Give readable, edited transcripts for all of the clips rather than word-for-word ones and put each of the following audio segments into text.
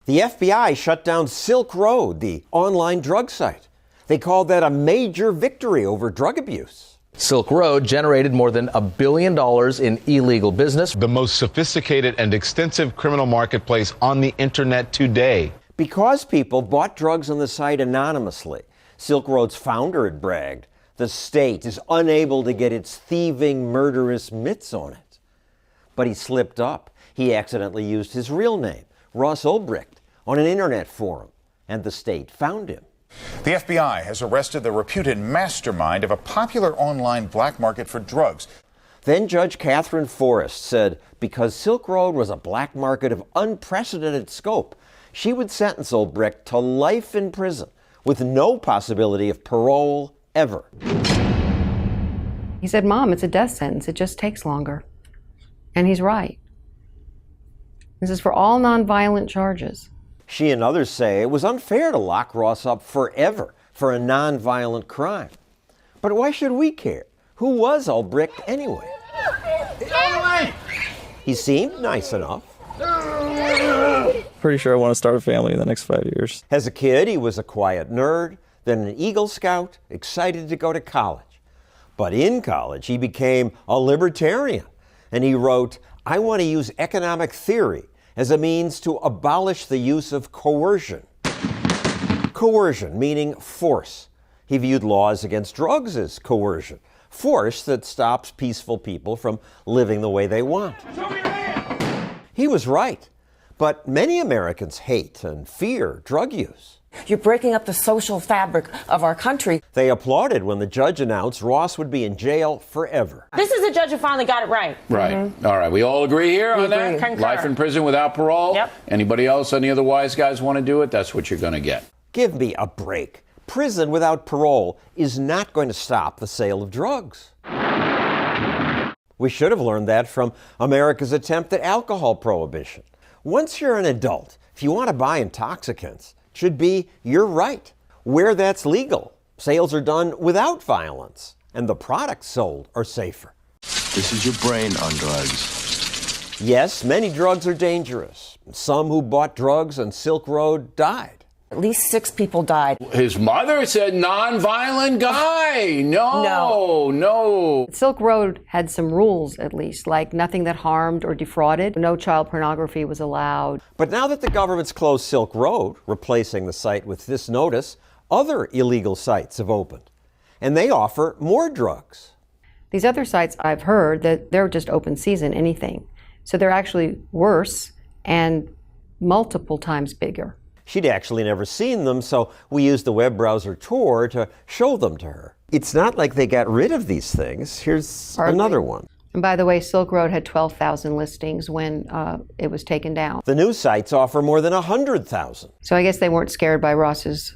The FBI shut down Silk Road, the online drug site. They called that a major victory over drug abuse. Silk Road generated more than $1 billion in illegal business. The most sophisticated and extensive criminal marketplace on the internet today. Because people bought drugs on the site anonymously, Silk Road's founder had bragged, the state is unable to get its thieving, murderous mitts on it. But he slipped up. He accidentally used his real name, Lyn Ulbricht, on an internet forum, and the state found him. The FBI has arrested the reputed mastermind of a popular online black market for drugs. Then Judge Catherine Forrest said because Silk Road was a black market of unprecedented scope, she would sentence Ulbricht to life in prison with no possibility of parole ever. He said, Mom, it's a death sentence. It just takes longer. And he's right. This is for all nonviolent charges. She and others say it was unfair to lock Ross up forever for a nonviolent crime. But why should we care? Who was Ulbricht anyway? He seemed nice enough. Pretty sure I want to start a family in the next 5 years. As a kid, he was a quiet nerd, then an Eagle Scout, excited to go to college. But in college, he became a libertarian, and he wrote, I want to use economic theory as a means to abolish the use of coercion. Coercion, meaning force. He viewed laws against drugs as coercion, force that stops peaceful people from living the way they want. He was right, but many Americans hate and fear drug use. You're breaking up the social fabric of our country. They applauded when the judge announced Ross would be in jail forever. This is a judge who finally got it right. Right. Mm-hmm. All right. We all agree here on that? Concur. Life in prison without parole? Yep. Anybody else, any of the wise guys want to do it? That's what you're going to get. Give me a break. Prison without parole is not going to stop the sale of drugs. We should have learned that from America's attempt at alcohol prohibition. Once you're an adult, if you want to buy intoxicants, it should be your right. Where that's legal, sales are done without violence, and the products sold are safer. This is your brain on drugs. Yes, many drugs are dangerous. Some who bought drugs on Silk Road died. At least 6 people died. His mother said non-violent guy. No. Silk Road had some rules, at least, like nothing that harmed or defrauded. No child pornography was allowed. But now that the government's closed Silk Road, replacing the site with this notice, other illegal sites have opened. And they offer more drugs. These other sites, I've heard that they're just open season, anything. So they're actually worse and multiple times bigger. She'd actually never seen them, so we used the web browser Tor to show them to her. It's not like they got rid of these things. Here's another one. And by the way, Silk Road had 12,000 listings when it was taken down. The new sites offer more than 100,000. So I guess they weren't scared by Ross's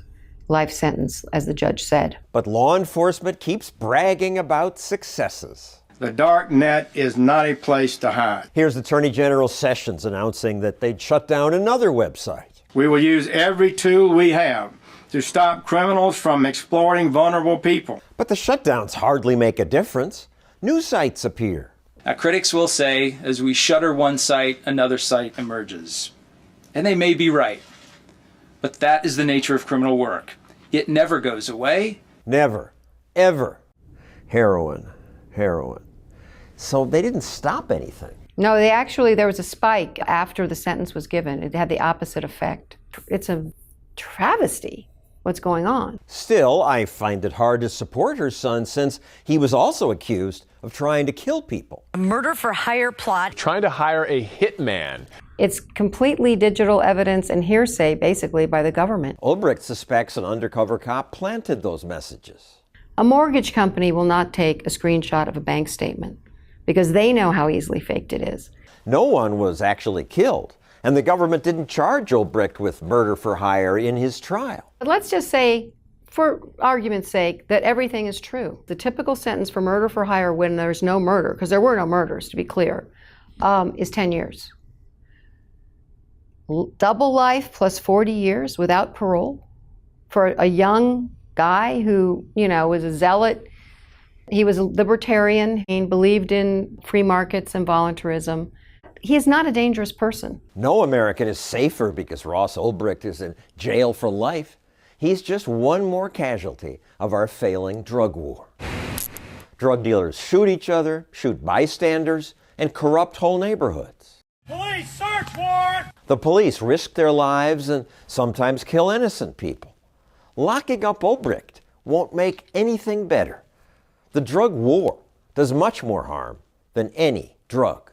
life sentence, as the judge said. But law enforcement keeps bragging about successes. The dark net is not a place to hide. Here's Attorney General Sessions announcing that they'd shut down another website. We will use every tool we have to stop criminals from exploiting vulnerable people. But the shutdowns hardly make a difference. New sites appear. Now, critics will say, as we shutter one site, another site emerges. And they may be right. But that is the nature of criminal work. It never goes away. Never. Ever. Heroin. So they didn't stop anything. No, there was a spike after the sentence was given. It had the opposite effect. It's a travesty, what's going on. Still, I find it hard to support her son since he was also accused of trying to kill people. A murder for hire plot. Trying to hire a hitman. It's completely digital evidence and hearsay, basically, by the government. Ulbricht suspects an undercover cop planted those messages. A mortgage company will not take a screenshot of a bank statement because they know how easily faked it is. No one was actually killed, and the government didn't charge Ulbricht with murder for hire in his trial. But let's just say, for argument's sake, that everything is true. The typical sentence for murder for hire when there's no murder, because there were no murders, to be clear, is 10 years. Double life plus 40 years without parole for a young guy who, was a zealot. He was a libertarian. He believed in free markets and volunteerism. He is not a dangerous person. No American is safer because Ross Ulbricht is in jail for life. He's just one more casualty of our failing drug war. Drug dealers shoot each other, shoot bystanders, and corrupt whole neighborhoods. Police search warrant! The police risk their lives and sometimes kill innocent people. Locking up Ulbricht won't make anything better. The drug war does much more harm than any drug.